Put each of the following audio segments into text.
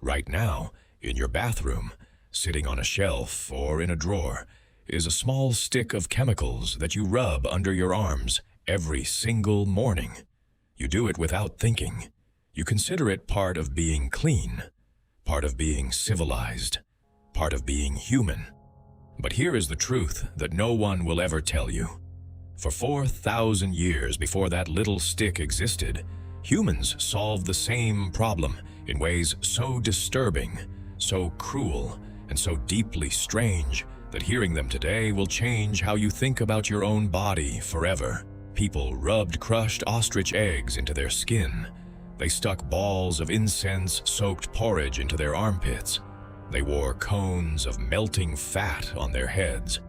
Right now, in your bathroom, sitting on a shelf or in a drawer, is a small stick of chemicals that you rub under your arms every single morning. You do it without thinking. You consider it part of being clean, part of being civilized, part of being human. But here is the truth that no one will ever tell you. For 4,000 years before that little stick existed, humans solved the same problem in ways so disturbing, so cruel, and so deeply strange that hearing them today will change how you think about your own body forever. People rubbed crushed ostrich eggs into their skin. They stuck balls of incense-soaked porridge into their armpits. They wore cones of melting fat on their heads.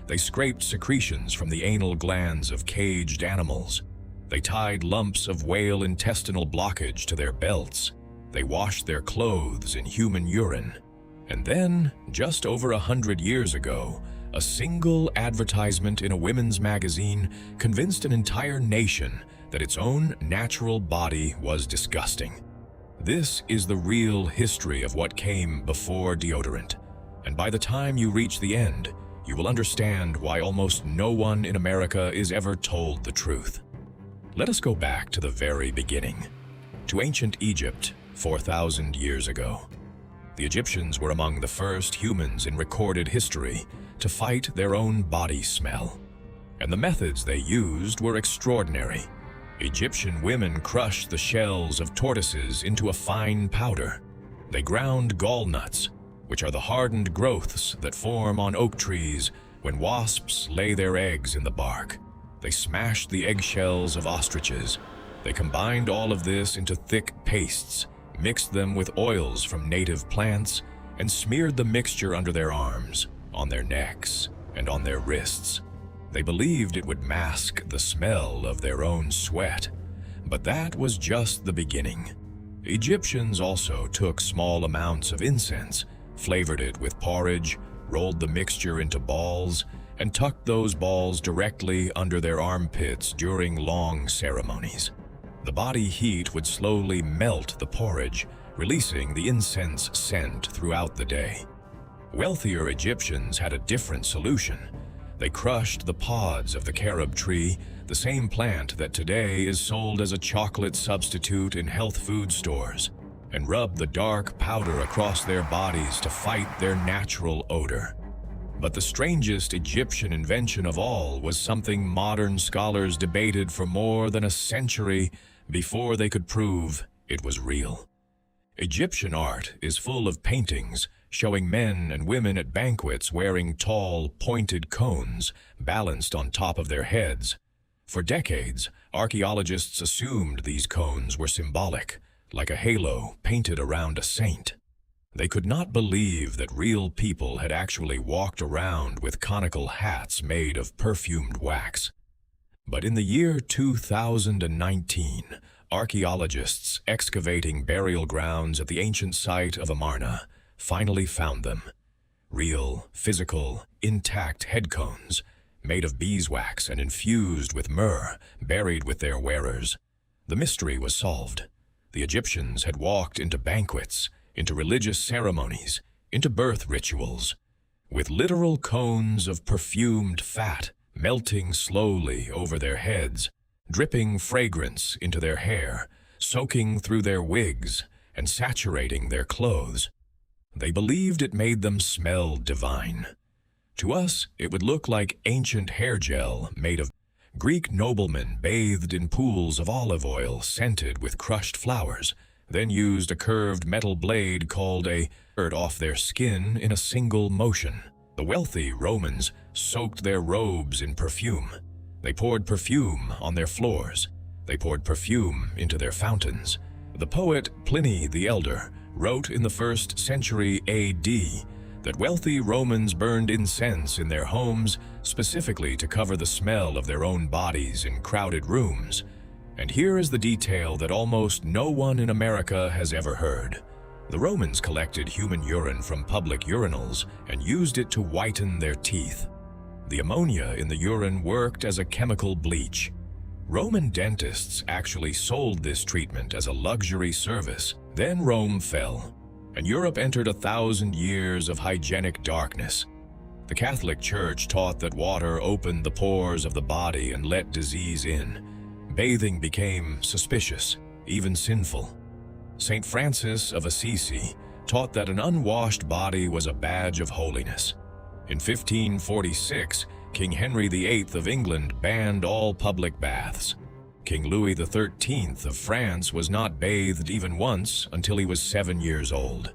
They scraped secretions from the anal glands of caged animals. They tied lumps of whale intestinal blockage to their belts. They washed their clothes in human urine. And then, just over 100 years ago, a single advertisement in a women's magazine convinced an entire nation that its own natural body was disgusting. This is the real history of what came before deodorant. And by the time you reach the end, you will understand why almost no one in America is ever told the truth. Let us go back to the very beginning, to ancient Egypt 4,000 years ago. The Egyptians were among the first humans in recorded history to fight their own body smell. And the methods they used were extraordinary. Egyptian women crushed the shells of tortoises into a fine powder. They ground gallnuts, which are the hardened growths that form on oak trees when wasps lay their eggs in the bark. They smashed the eggshells of ostriches. They combined all of this into thick pastes, mixed them with oils from native plants, and smeared the mixture under their arms, on their necks, and on their wrists. They believed it would mask the smell of their own sweat, but that was just the beginning. Egyptians also took small amounts of incense, flavored it with porridge, rolled the mixture into balls, and tucked those balls directly under their armpits during long ceremonies. The body heat would slowly melt the porridge, releasing the incense scent throughout the day. Wealthier Egyptians had a different solution. They crushed the pods of the carob tree, the same plant that today is sold as a chocolate substitute in health food stores, and rubbed the dark powder across their bodies to fight their natural odor. But the strangest Egyptian invention of all was something modern scholars debated for more than a century before they could prove it was real. Egyptian art is full of paintings showing men and women at banquets wearing tall, pointed cones balanced on top of their heads. For decades, archaeologists assumed these cones were symbolic, like a halo painted around a saint. They could not believe that real people had actually walked around with conical hats made of perfumed wax. But in the year 2019, archaeologists excavating burial grounds at the ancient site of Amarna finally found them. Real, physical, intact head cones, made of beeswax and infused with myrrh, buried with their wearers. The mystery was solved. The Egyptians had walked into banquets, into religious ceremonies, into birth rituals, with literal cones of perfumed fat melting slowly over their heads, dripping fragrance into their hair, soaking through their wigs, and saturating their clothes. They believed it made them smell divine. To us, it would look like ancient hair gel made of Greek noblemen bathed in pools of olive oil scented with crushed flowers, then used a curved metal blade called a off their skin in a single motion. The wealthy Romans soaked their robes in perfume. They poured perfume on their floors. They poured perfume into their fountains. The poet Pliny the Elder wrote in the 1st century AD that wealthy Romans burned incense in their homes specifically to cover the smell of their own bodies in crowded rooms. And here is the detail that almost no one in America has ever heard. The Romans collected human urine from public urinals and used it to whiten their teeth. The ammonia in the urine worked as a chemical bleach. Roman dentists actually sold this treatment as a luxury service. Then Rome fell, and Europe entered 1,000 years of hygienic darkness. The Catholic Church taught that water opened the pores of the body and let disease in. Bathing became suspicious, even sinful. St. Francis of Assisi taught that an unwashed body was a badge of holiness. In 1546, King Henry VIII of England banned all public baths. King Louis XIII of France was not bathed even once until he was 7 years old.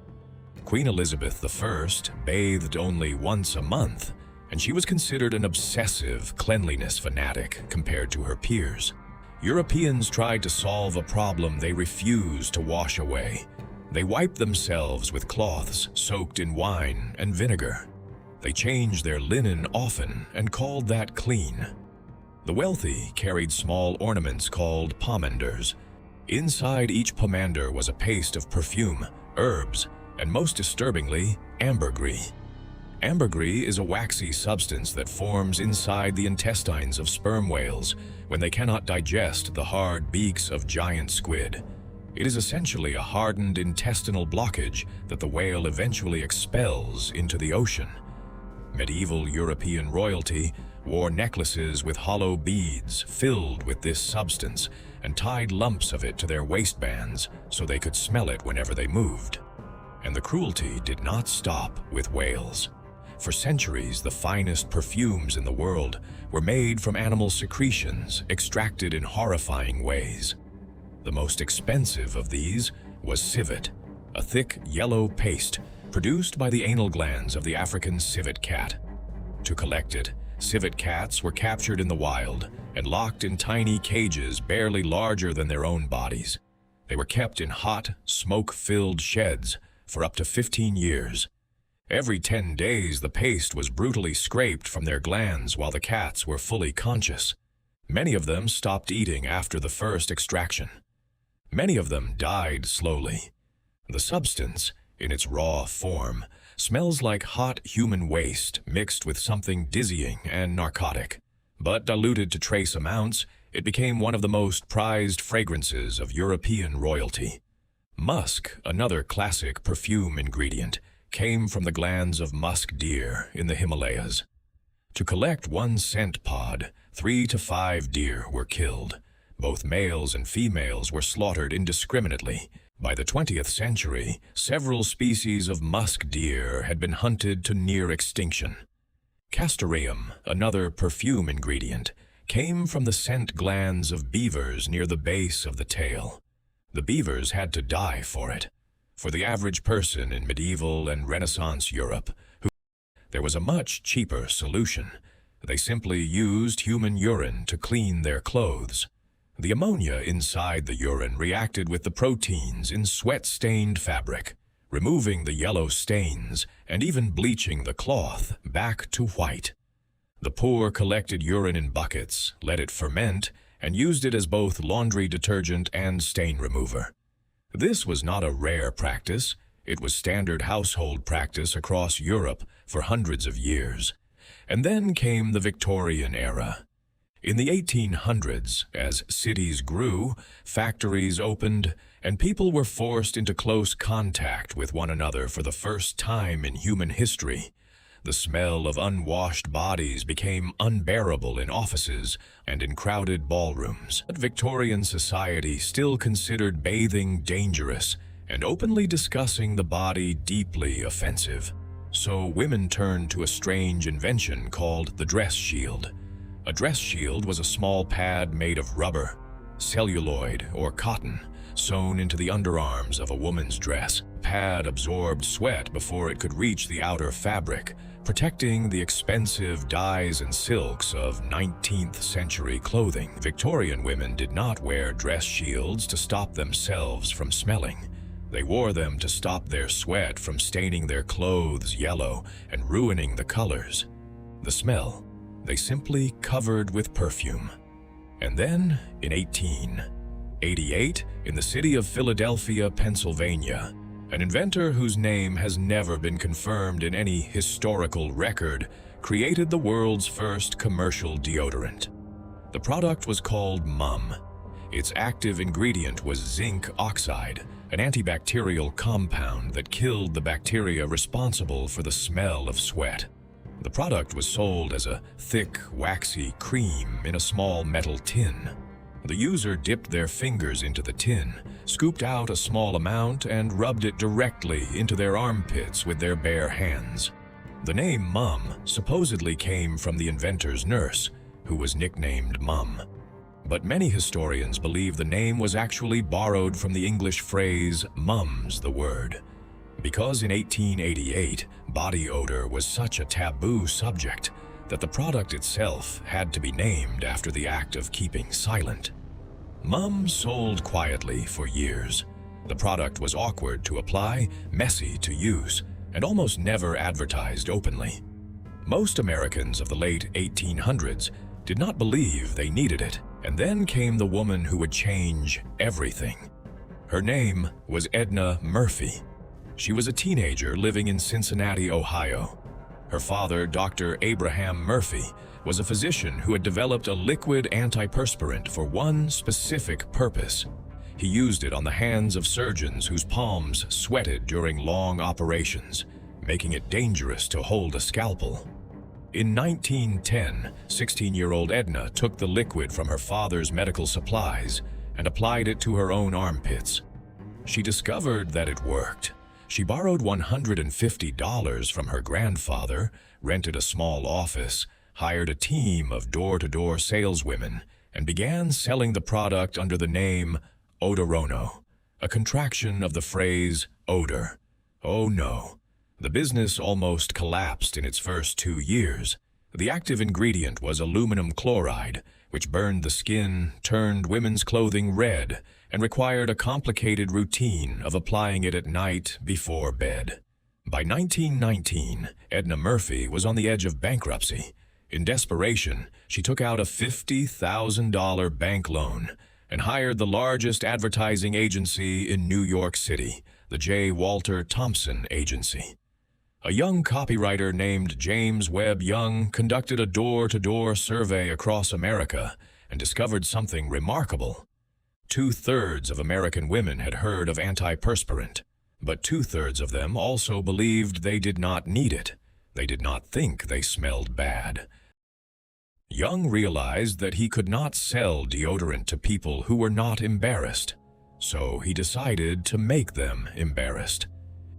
Queen Elizabeth I bathed only once a month, and she was considered an obsessive cleanliness fanatic compared to her peers. Europeans tried to solve a problem they refused to wash away. They wiped themselves with cloths soaked in wine and vinegar. They changed their linen often and called that clean. The wealthy carried small ornaments called pomanders. Inside each pomander was a paste of perfume, herbs, and most disturbingly, ambergris. Ambergris is a waxy substance that forms inside the intestines of sperm whales when they cannot digest the hard beaks of giant squid. It is essentially a hardened intestinal blockage that the whale eventually expels into the ocean. Medieval European royalty wore necklaces with hollow beads filled with this substance and tied lumps of it to their waistbands so they could smell it whenever they moved. And the cruelty did not stop with whales. For centuries, the finest perfumes in the world were made from animal secretions extracted in horrifying ways. The most expensive of these was civet, a thick yellow paste produced by the anal glands of the African civet cat. To collect it, civet cats were captured in the wild and locked in tiny cages barely larger than their own bodies. They were kept in hot, smoke-filled sheds for up to 15 years. Every 10 days, the paste was brutally scraped from their glands while the cats were fully conscious. Many of them stopped eating after the first extraction. Many of them died slowly. The substance, in its raw form, smells like hot human waste mixed with something dizzying and narcotic. But diluted to trace amounts, it became one of the most prized fragrances of European royalty. Musk, another classic perfume ingredient, came from the glands of musk deer in the Himalayas. To collect one scent pod, 3 to 5 deer were killed. Both males and females were slaughtered indiscriminately. By the 20th century, several species of musk deer had been hunted to near extinction. Castoreum, another perfume ingredient, came from the scent glands of beavers near the base of the tail. The beavers had to die for it. For the average person in medieval and Renaissance Europe, there was a much cheaper solution. They simply used human urine to clean their clothes. The ammonia inside the urine reacted with the proteins in sweat-stained fabric, removing the yellow stains and even bleaching the cloth back to white. The poor collected urine in buckets, let it ferment, and used it as both laundry detergent and stain remover. This was not a rare practice. It was standard household practice across Europe for hundreds of years. And then came the Victorian era. In the 1800s, as cities grew, factories opened, and people were forced into close contact with one another for the first time in human history, the smell of unwashed bodies became unbearable in offices and in crowded ballrooms. But Victorian society still considered bathing dangerous and openly discussing the body deeply offensive. So women turned to a strange invention called the dress shield. A dress shield was a small pad made of rubber, celluloid, or cotton, sewn into the underarms of a woman's dress. The pad absorbed sweat before it could reach the outer fabric, protecting the expensive dyes and silks of 19th century clothing. Victorian women did not wear dress shields to stop themselves from smelling. They wore them to stop their sweat from staining their clothes yellow and ruining the colors. The smell, they simply covered with perfume. And then, in 1888, in the city of Philadelphia, Pennsylvania, an inventor whose name has never been confirmed in any historical record created the world's first commercial deodorant. The product was called Mum. Its active ingredient was zinc oxide, an antibacterial compound that killed the bacteria responsible for the smell of sweat. The product was sold as a thick, waxy cream in a small metal tin. The user dipped their fingers into the tin, scooped out a small amount, and rubbed it directly into their armpits with their bare hands. The name Mum supposedly came from the inventor's nurse, who was nicknamed Mum. But many historians believe the name was actually borrowed from the English phrase "mum's the word," because in 1888, body odor was such a taboo subject that the product itself had to be named after the act of keeping silent. Mum sold quietly for years. The product was awkward to apply, messy to use, and almost never advertised openly. Most Americans of the late 1800s did not believe they needed it, and then came the woman who would change everything. Her name was Edna Murphy. She was a teenager living in Cincinnati, Ohio. Her father, Dr. Abraham Murphy, was a physician who had developed a liquid antiperspirant for one specific purpose. He used it on the hands of surgeons whose palms sweated during long operations, making it dangerous to hold a scalpel. In 1910, 16-year-old Edna took the liquid from her father's medical supplies and applied it to her own armpits. She discovered that it worked. She borrowed $150 from her grandfather, rented a small office, hired a team of door-to-door saleswomen, and began selling the product under the name Odorono, a contraction of the phrase odor. Oh no. The business almost collapsed in its first 2 years. The active ingredient was aluminum chloride, which burned the skin, turned women's clothing red, and required a complicated routine of applying it at night before bed. By 1919, Edna Murphy was on the edge of bankruptcy. In desperation, she took out a $50,000 bank loan and hired the largest advertising agency in New York City, the J. Walter Thompson Agency. A young copywriter named James Webb Young conducted a door-to-door survey across America and discovered something remarkable. 2/3 of American women had heard of antiperspirant, but 2/3 of them also believed they did not need it. They did not think they smelled bad. Young realized that he could not sell deodorant to people who were not embarrassed, so he decided to make them embarrassed.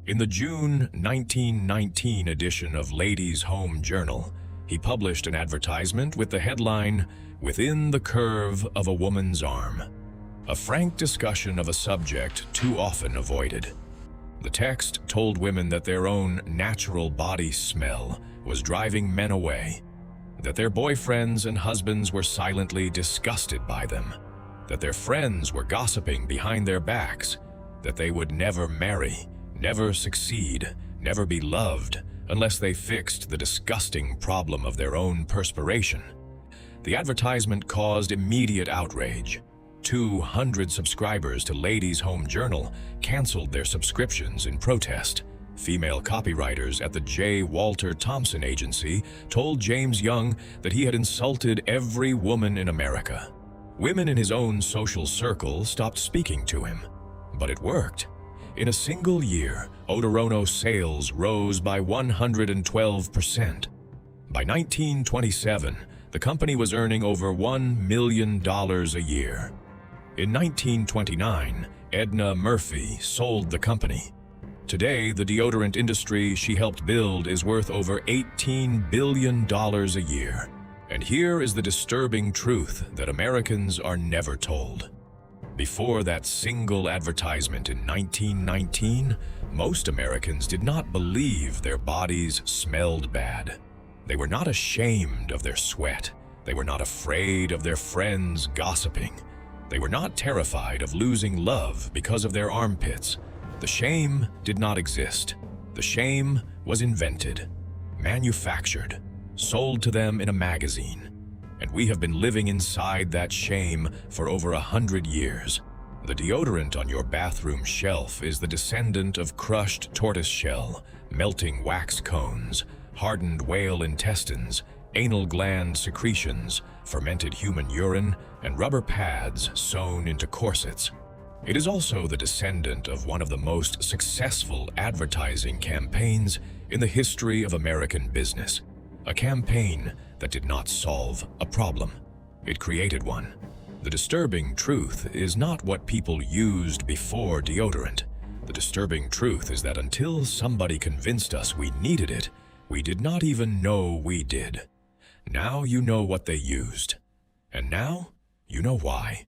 In the June 1919 edition of Ladies' Home Journal, he published an advertisement with the headline, "Within the Curve of a Woman's Arm," a frank discussion of a subject too often avoided. The text told women that their own natural body smell was driving men away, that their boyfriends and husbands were silently disgusted by them, that their friends were gossiping behind their backs, that they would never marry, never succeed, never be loved unless they fixed the disgusting problem of their own perspiration. The advertisement caused immediate outrage. 200 subscribers to Ladies' Home Journal canceled their subscriptions in protest. Female copywriters at the J. Walter Thompson Agency told James Young that he had insulted every woman in America. Women in his own social circle stopped speaking to him. But it worked. In a single year, Odorono sales rose by 112%. By 1927, the company was earning over $1 million a year. In 1929, Edna Murphy sold the company. Today, the deodorant industry she helped build is worth over $18 billion a year. And here is the disturbing truth that Americans are never told. Before that single advertisement in 1919, most Americans did not believe their bodies smelled bad. They were not ashamed of their sweat. They were not afraid of their friends gossiping. They were not terrified of losing love because of their armpits. The shame did not exist. The shame was invented, manufactured, sold to them in a magazine. And we have been living inside that shame for over 100 years. The deodorant on your bathroom shelf is the descendant of crushed tortoiseshell, melting wax cones, hardened whale intestines, anal gland secretions, fermented human urine, and rubber pads sewn into corsets. It is also the descendant of one of the most successful advertising campaigns in the history of American business. A campaign that did not solve a problem. It created one. The disturbing truth is not what people used before deodorant. The disturbing truth is that until somebody convinced us we needed it, we did not even know we did. Now you know what they used. And now you know why.